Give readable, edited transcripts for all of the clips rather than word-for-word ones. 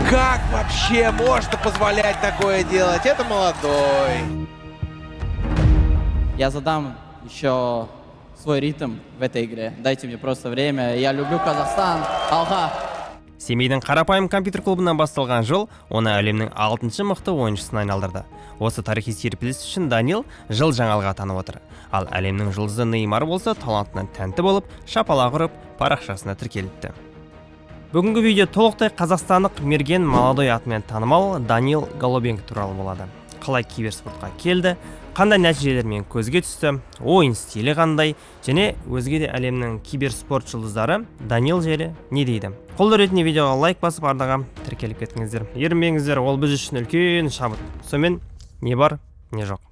Как вообще можно позволять такое делать? Это молодой. Я задам еще свой ритм в этой игре. Дайте мне просто время. Я люблю Казахстан. Алға! Семейдің қарапайым компьютер клубынан басталған жыл оны әлемнің 6-шы мықты ойыншысына айналдырды. Осы тарихи серпіліс үшін Данил жыл жаңалығы атанып отыр. Ал әлемнің жұлдызы Неймар болса талантынан тәнті болып, шапалақ ұрып, парақшасына тіркеліпті. Бүгінгі видео толықтай қазақстандық мерген молодой атымен танымал Данил Голубенко туралы болады. Қалай киберспортқа келді, қандай нәтижелермен көзге түсті, ойын стилі қандай, және өзге де әлемнің киберспорт жұлдыздары Данил жері не дейді. Қолды ретінде видеоға лайк басып арнаға тіркеліп кетіңіздер. Ерінбеңіздер, ол біз үшін үлкен шабыт. Сонымен не бар, не жоқ.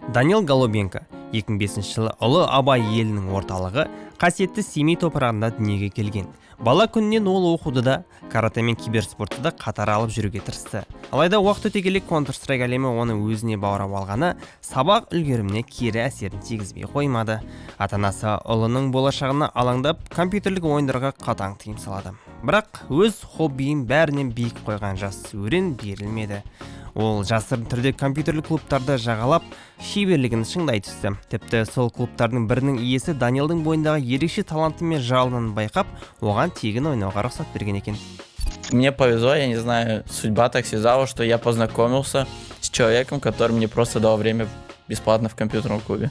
Данил Голубенко 2005 жылы ұлы Абай елінің орталығы қасиетті Семей топырағында дүниеге келген. Бала күннен ол оқуды да, карате мен киберспортты да қатар алып жүруге тырысты. Алайда уақыт өте келе Counter-Strike әлемі оны өзіне баурап алғаны сабақ үлгеріміне кері әсерін тигізбей қоймады. Ата-анасы ұлының болашағына алаңдап компьютерлік ойындарға қатаң тыйым салады. Бірақ өз хоббиін бәрінен биік қойған жас өрен берілмеді. Ол жасырын түрде компьютерлік клубтарды жағалап, шеберлігін шыңдай түсті. Тіпті сол клубтардың бірінің иесі Данилдың бойындағы ерекше таланты мен жалынын байқап, оған тегін ойнауға рұқсат берген екен. Мне повезло, я не знаю, судьба так связала, что я познакомился с человеком, который мне просто дал время бесплатно в компьютерном клубе.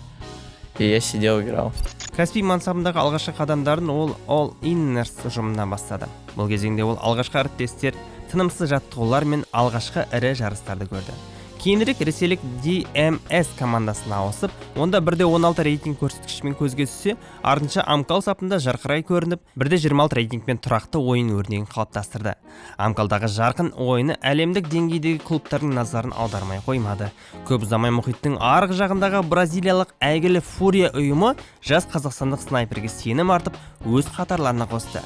И я сидел, играл. Кәсіби мансабындағы алғашқы қадамдарын ол All Inners ұжымынан бастады. Бұл кезеңде ол алғашқы әріптестер, тынымсыз жаттығулар мен алғашқы ірі жарыстарды көрді. Кейінірек ресейлік DMS командасына ауысып, онда 1-16 рейтинг көрсеткішімен көзге түссе, артынша Амкал сапында жарқырай көрініп, 1-26 рейтингпен тұрақты ойын өрнегін қалыптастырды. Амкалдағы жарқын ойыны әлемдік деңгейдегі клубтардың назарын аудармай қоймады. Көп ұзамай мұхиттың арғы жағындағы бразилиялық әйгілі Фурия ұйымы жас қазақстандық снайперге сенім артып, өз қатарларына қосты.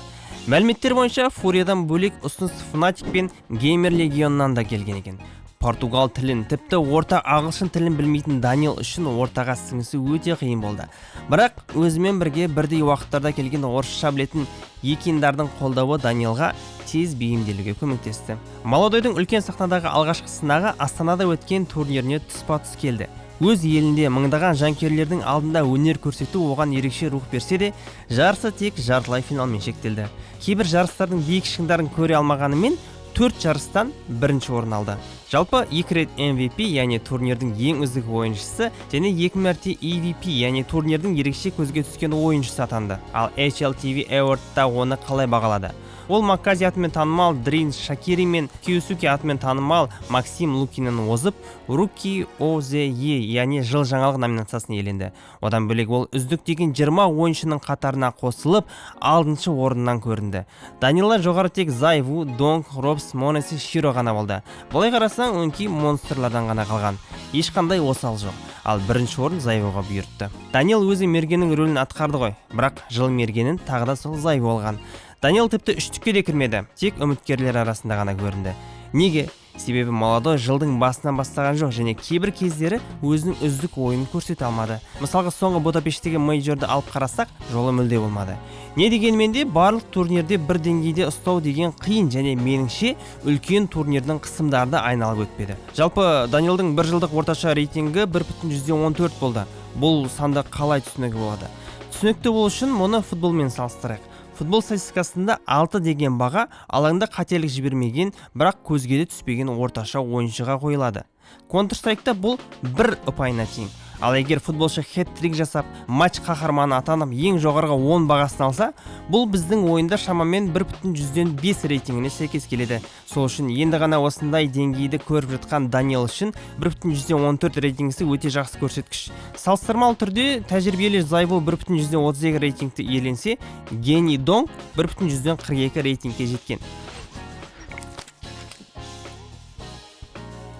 Мәліметтер бойынша Фуриядан бөлек ұсыныс Fnatic пен Gamer Legion'нан да келген екен. Португал тілін, тіпті орта ағылшын тілін білмейтін Данил үшін ортаға сіңісі өте қиын болды. Бірақ өзімен бірге бірдей уақыттарда келген орысша білетін екендардың қолдауы Данилға тез бейімделуге көмектесті. Молодойдың үлкен сахнадағы алғашқы сынағы Астанада өткен турниріне тұспа-тұс келді. Өз елінде мыңдаған жанкүйерлердің алдында өнер көрсету оған ерекше рух берсе де, жарысы тек жартылай финалмен шектелді. Кейбір жарыстардың биік шыңдарын көре алмағанымен 4 жарыстан бірінші орын алды. Жалпы 2 рет MVP, яғни турнирдің ең үздік ойыншысы, және 2 мәрте EVP, яғни турнирдің ерекше көзге түскен ойыншысы атанды. Ал HLTV Award'та оны қалай бағалады? Ол Маккази атымен танымал Дрин Шакири мен Киосуки атымен танымал Максим Лукинен озып, Руки OZE, яғни жыл жаңалық номинациясын иеленді. Одан бөлек ол үздік деген 20 ойыншының қатарына қосылып, 6-шы орыннан көрінді. Данила жоғары тек Зайву, Донг, Робс, Монеси, Широ ғана болды. Бұлай қарасаң, өңкей монстрлардан ғана қалған. Ешқандай осал жоқ. Ал бірінші орын Зайвуға бұйыртты. Данил өзі мергеннің рөлін атқарды ғой, бірақ жыл мергенін тағы да сол Зайву алған. Данил тіпті үштікке де кірмеді, тек үміткерлер арасында ғана көрінді. Неге? Себебі молодой жылдың басынан бастаған жоқ және кейбір кездері өзінің үздік ойынын көрсете алмады. Мысалға соңғы Будапешттегі мейджорды алып қарасақ, жолы мүлде болмады. Не дегенмен де барлық турнирде бір деңгейде ұстау деген қиын және меніңше үлкен турнирдің қысымдарды айналып өтпеді. Жалпы Данилдың бір жылдық орташа рейтингі 1,14 болды. Бұл санды қалай түсінігі болады? Түсінікті болу үшін мұны футболмен салыстырайық. Футбол статистикасында 6 деген баға алаңда қателік жібермеген, бірақ көзге де түспеген орташа ойыншыға қойылады. Counter-Strike'та бұл 1 ұпайына тең. Ал егер футболшы хет-трик жасап, матч қаһарманы атанып, ең жоғарғы 10 бағасын алса, бұл біздің ойында шамамен 1,5 рейтингіне сәйкес келеді. Сол үшін енді ғана осындай деңгейді көріп жатқан Данил үшін 1,14 рейтингісі өте жақсы көрсеткіш. Салыстырмалы түрде тәжірибелі Зайву 1,32 рейтингті иеленсе, Гений Донг 1,42 рейтингке жеткен.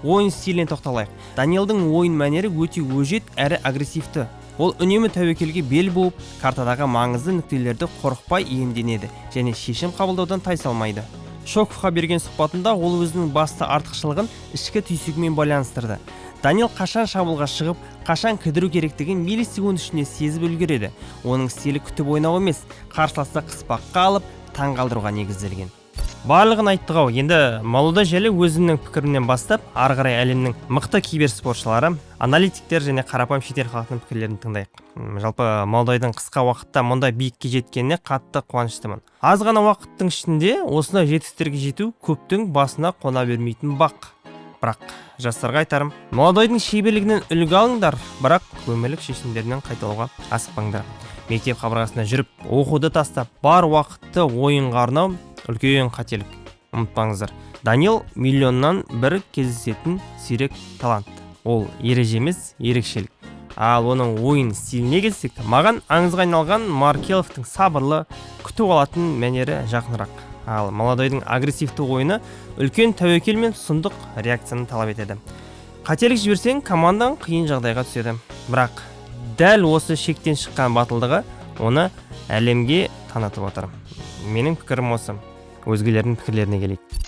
Ойын стиліне тоқталайық. Данилдың ойын мәнері өте өжет әрі агрессивті. Ол үнемі тәуекелге бел буып, картадағы маңызды нүктелерді қорықпай иемденеді және шешім қабылдаудан тайсалмайды. Шоковқа берген сұхбатында ол өзінің басты артықшылығын ішкі түйсігімен байланыстырды. Данил қашан шабуылға шығып, қашан кідіру керектігін миллисекунд ішінде сезіп үлгереді. Оның стилі күтіп ойнау емес, қарсыласты қыспаққа алып, таңғалдыруға негізделген. Барлығын айттық ау. Енді Молодой желі өзімнің пікірімнен бастап, ары қарай әлемнің мықты киберспортшылары, аналитиктер және қарапайым шетел халқының пікірлерін тыңдайық. Жалпы Молодойдың қысқа уақытта мұндай биікке жеткеніне қатты қуаныштымын. Аз ғана уақыттың ішінде осындай жетістіктерге жету көптің басына қона бермейтін бақ. Бірақ жастарға айтарым, Молодойдың шеберлігінен үлгі алыңдар, бірақ өмірлік шешімдерінен қайталауға асықпаңдар. Мектеп қабырғасында жүріп, оқуды тастап, бар уақытты ойынға арнау үлкен қателік. Ұмытпаңыздар. Данил миллионнан бір кездесетін сирек талант. Ол ереже емес, ерекшелік. Ал оның ойын стиліне келсек, маған аңызға айналған Маркеловтың сабырлы, күтіп алатын мәнері жақынырақ. Ал Молодойдың агрессивті ойыны үлкен тәуекел мен сұмдық реакцияны талап етеді. Қателік жіберсең, командаң қиын жағдайға түседі. Бірақ дәл осы шектен шыққан батылдығы оны әлемге танытып отыр. Менің пікірім осы. Өзгелердің пікірлеріне келейік.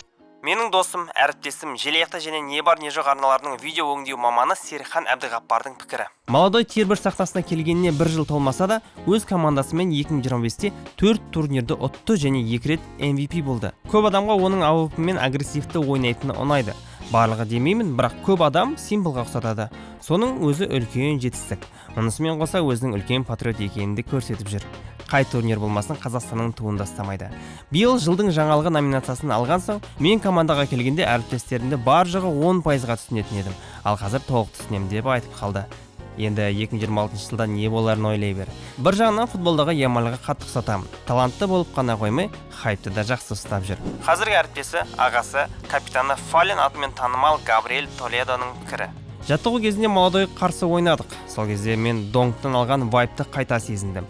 Менің досым, әріптесім, желаяқта және не бар не жоқ арналарының видео өңдеу маманы Серхан Әбдіғаппардың пікірі. Молодой тербір сахнасына келгеніне 1 жыл толмаса да, өз командасымен 2025-те 4 турнирді ұтты және 2 рет MVP болды. Көп адамға оның ауыпымен агрессивті ойнайтыны ұнайды. Барлығы демеймін, бірақ көп адам символға ұқсатады. Соның өзі үлкен жетістік. Мұнысымен қоса өзінің үлкен патриот екенін көрсетіп жүр. Қай турнир болмасын Қазақстанның туын тастамайды. Биыл жылдың жаңалығы номинациясын алған соң, мен командаға келгенде әріптестерімді бар жағы 10%-ға түсінетін едім. Ал қазір толық түсінем деп айтып қалды. Енді 2026 жылда не боларын ойлай бер. Бір жағынан футболдағы Ямалға қатты ұқсатамын. Талантты болып қана қоймай, хайпты да жақсы ұстап жүр. Қазіргі әріптесі, ағасы, капитаны Фален атымен танымал Габриэль Толедоның пікірі. Жаттығу кезінде Молодой қарсы ойнадық. Сол кезде мен Донгтан алған вайпты қайта сезіндім.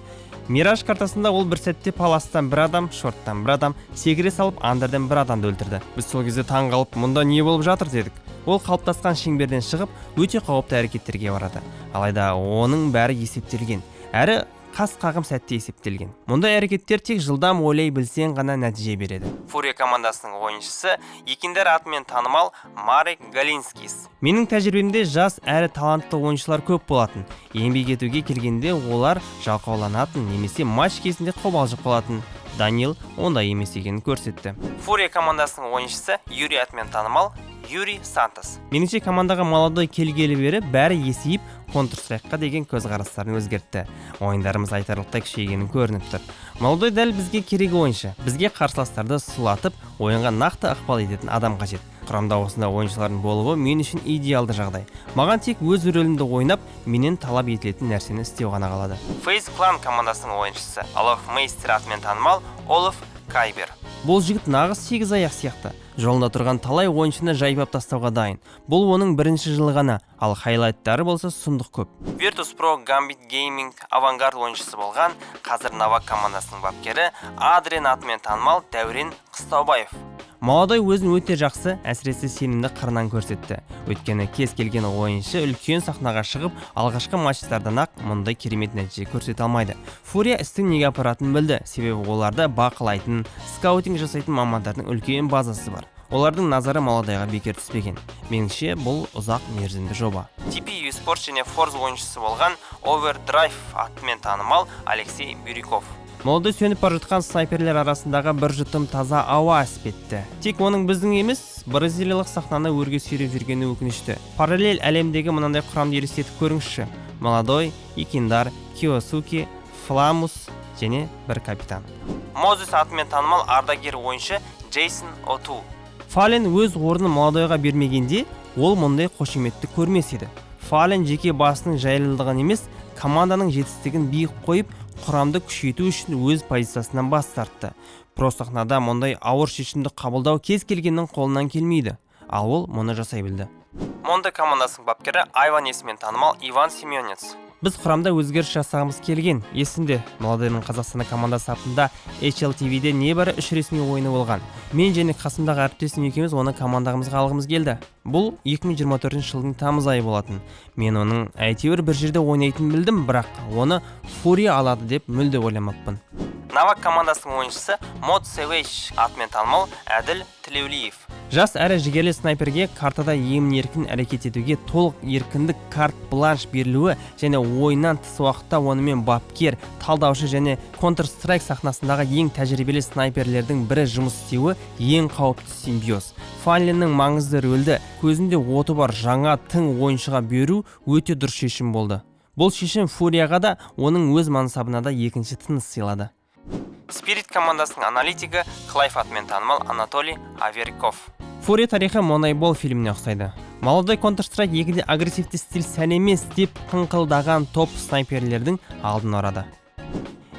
Мираж картасында ол бір сәтте паластан бір адам, шорттан бір адам, секіре салып андерден бір адамды өлтірді. Біз сол кезде таңғалып, мұнда не болып жатыр дедік. Ол қалыптасқан шеңберден шығып, өте қауіпті әрекеттерге барады. Алайда оның бәрі есептелген. Әрі қас қағым сәтте есептелген. Мұндай әрекеттер тек жылдам ойлай білсең ғана нәтиже береді. Фурия командасының ойыншысы Екендер атымен танымал Марек Галинскис. Менің тәжірибемде жас әрі талантты ойыншылар көп болатын. Еңбек етуге келгенде олар жалқауланатын немесе матч кезінде қобалжып қалатын. Данил ондай емес екенін көрсетті. Фурия командасының ойыншысы Юрий атымен танымал Юрий Сантос. Меніңше командаға Молодой келгелі бері бәрі есейіп, Counter-Strike'қа деген көзқарастарын өзгертті. Ойындарымыз айтарлықтай күшейгенін көрініп тұр. Молодой дәл бізге керек ойыншы. Бізге қарсыластарды сұлатып, ойынға нақты ықпал ететін адам қажет. Құрамда осында ойыншылардың болуы мен үшін идеалды жағдай. Маған тек өз рөлімді ойнап, менен талап етілетін нәрсені істеу ғана қалады. FaZe Clan командасының ойыншысы Олаф Мейстер атымен танымал Олаф Кайбер. Бұл жігіт нағыз 8 аяқ сияқты. Жолында тұрған талай ойыншыны жайпап тастауға дайын. Бұл оның бірінші жылы ғана, ал хайлайттары болса сұмдық көп. Virtus.pro Gambit Gaming авангард ойыншысы болған, қазір Навак командасының бапкері Адрен атымен танымал Дәурен Қыстаубаев. Молодой өзін өте жақсы, әсіресе сенімді қырынан көрсетті. Өйткені кез келген ойыншы үлкен сахнаға шығып, алғашқы матчтардан-ақ мұндай керемет нәтиже көрсете алмайды. Фурия істің неге апаратынын білді, себебі оларда бақылайтын, скаутинг жасайтын мамандардың үлкен базасы бар. Олардың назары Молодойға бекер түспеген. Меніңше бұл ұзақ мерзімді жоба. TP eSports және Forza ойыншысы болған Overdrive атымен танымал Алексей Бирюков. Молодой сөніп бара жатқан снайперлер арасындағы бір жұтым таза ауа әспетті. Тек оның біздің емес, бразилиялық сахнаны өрге сүйреп жүргені өкінішті. Параллель әлемдегі мынандай құрамды елестетіп көріңізші. Молодой, Икендар, Киосуки, Фламус және бір капитан. Мозес атымен танымал ардагер ойыншы Джейсон Оту. Фален өз орнын Молодойға бермегенде, ол мұндай қошеметті көрмес еді. Фален жеке басының жайлылығын емес, команданың жетістігін биік қойып, құрамды күшейту үшін өз позициясынан бас тартты. Про сахнада мұндай ауыр шешімді қабылдау кез келгеннің қолынан келмейді, ал ол мұны жасай білді. Монда командасының бапкері Айван есімен танымал Иван Семенец. Біз құрамда өзгеріс жасағымыз келген. Есінде, Молодойдың Қазақстан командасы сапында HLTV-де небәрі 3 ресми ойыны болған. Мен және қасымдағы әріптесім екеуміз оны командамызға алғымыз келді. Бұл 2024 жылдың тамыз айы болатын. Мен оның әйтеуір бір жерде ойнайтынын білдім, бірақ оны Фурия алады деп мүлде ойламаппын. Навак командасының ойыншысы Мод Севейш атымен танымал Әділ Тілеулиев. Жас әрі жігерлі снайперге картада емін-еркін әрекет етуге толық еркіндік карт бланш берілуі және ойыннан тыс уақытта онымен бапкер, талдаушы және Counter-Strike сахнасындағы ең тәжірибелі снайперлердің бірі жұмыс істеуі ең қауіпті симбиоз. Фанлиннің маңызды рөлді көзінде оты бар жаңа тың ойыншыға беру өте дұрыс шешім болды. Бұл шешім Фурияға да, оның өз мансабына да екінші тыныс сыйлады. Spirit командасының аналитигі Клайф атымен танымал Анатолий Авериков. Фурия тарихы Moneyball фильміне ұқсайды. Молодой Counter-Strike 2-де агрессивті стиль сән емес деп қыңқылдаған топ снайперлердің алдын орады.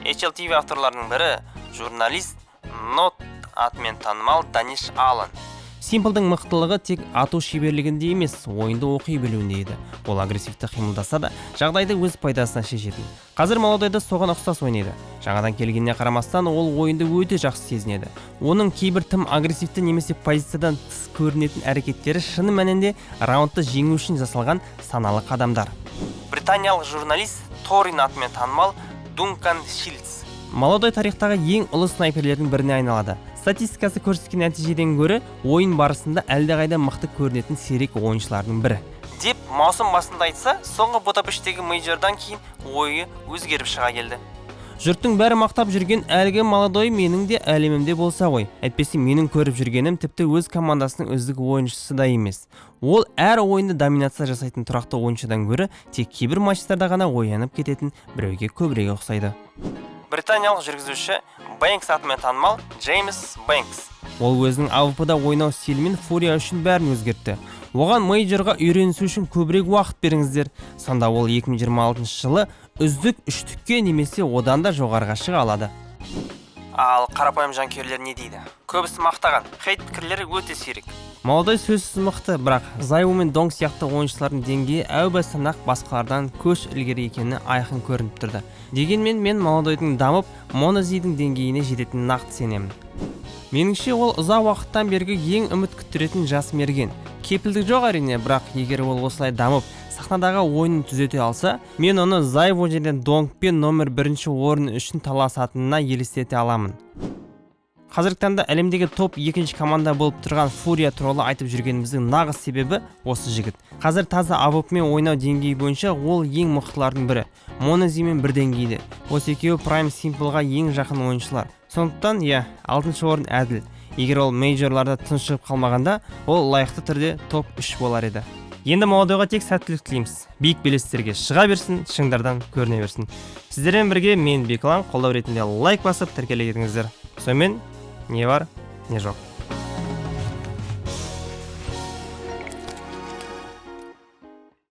HLTV авторларының бірі журналист Нот атымен танымал Даниш Аллен. Симплдың мықтылығы тек ату шеберлігінде емес, ойынды оқи білуінде еді. Ол агрессивті қимылдаса да, жағдайды өз пайдасына шешетін. Қазір молодойда соған ұқсас ойнайды. Жаңадан келгеніне қарамастан ол ойынды өте жақсы сезінеді. Оның кейбір тым агрессивті немесе позициядан тыс көрінетін әрекеттері шыны мәнінде раундты жеңу үшін жасалған саналы қадамдар. Британиялық журналист Торин атымен танымал Дункан Шилдс молодой тарихтағы ең ұлы снайперлердің біріне айналады. Статистикасы көрсеткен нәтижеден гөрі ойын барысында әлдеқайда мықты көрінетін сирек ойыншылардың бірі. Деп маусым басында айтса, соңғы Будапешттегі мейджордан кейін ойы өзгеріп шыға келді. Жұрттың бәрі мақтап жүрген әлгі молодой менің де әлемімде болса ғой. Әйтпесе менің көріп жүргенім тіпті өз командасының үздік ойыншысы да емес. Ол әр ойында доминация жасайтын тұрақты ойыншыдан гөрі тек кейбір матчтарда ғана оянып кететін біреуге көбірек ұқсайды. Британиялық жүргізуші Бэнкс атымен танымал Джеймс Бэнкс. Ол өзінің AWP-да ойнау стилімен Фурия үшін бәрін өзгертті. Оған мейджорға үйренісу үшін көбірек уақыт беріңіздер. Сонда ол 2026 жылы үздік үштікке немесе одан да жоғарыға шыға алады. Ал қарапайым жанкүйерлер не дейді? Көбісі мақтаған, хейт пікірлері өте сирек. Молодой сөзсіз мықты, бірақ Зайу мен Донг сияқты ойыншылардың деңгейі әу бастан-ақ басқалардан көш ілгері екені айқын көрініп тұрды. Дегенмен мен молодойдың дамып, Монозидің деңгейіне жететінін нақты сенемін. Меніңше ол ұзақ уақыттан бергі ең үміт күттіретін жас мерген. Кепілдік жоқ әрине, бірақ егер ол осылай дамып, сахнадағы ойынын түзете алса, мен оны Зайво және Донгпен номер 1 орын үшін таласатынына елестете аламын. Қазіргі таңда әлемдегі топ 2 команда болып тұрған Фурия туралы айтып жүргеніміздің нағыз себебі осы жігіт. Қазір таза AWP-мен ойнау деңгейі бойынша ол ең мықтылардың бірі. Монозимен бір деңгейде. Осы екеуі Prime Simple-ға ең жақын ойыншылар. Сондықтан, 6 орын әділ. Егер ол мейджорларда тыншып қалмағанда, ол лайықты түрде топ 3 болар еді. Енді молодойға тек сәттілік тілейміз. Биік белестерге шыға берсін, шыңдардан көріне берсін. Сіздермен бірге мен Беклан, қолдау ретінде лайк басып тіркеле кетіңіздер. Сонымен не бар, не жоқ.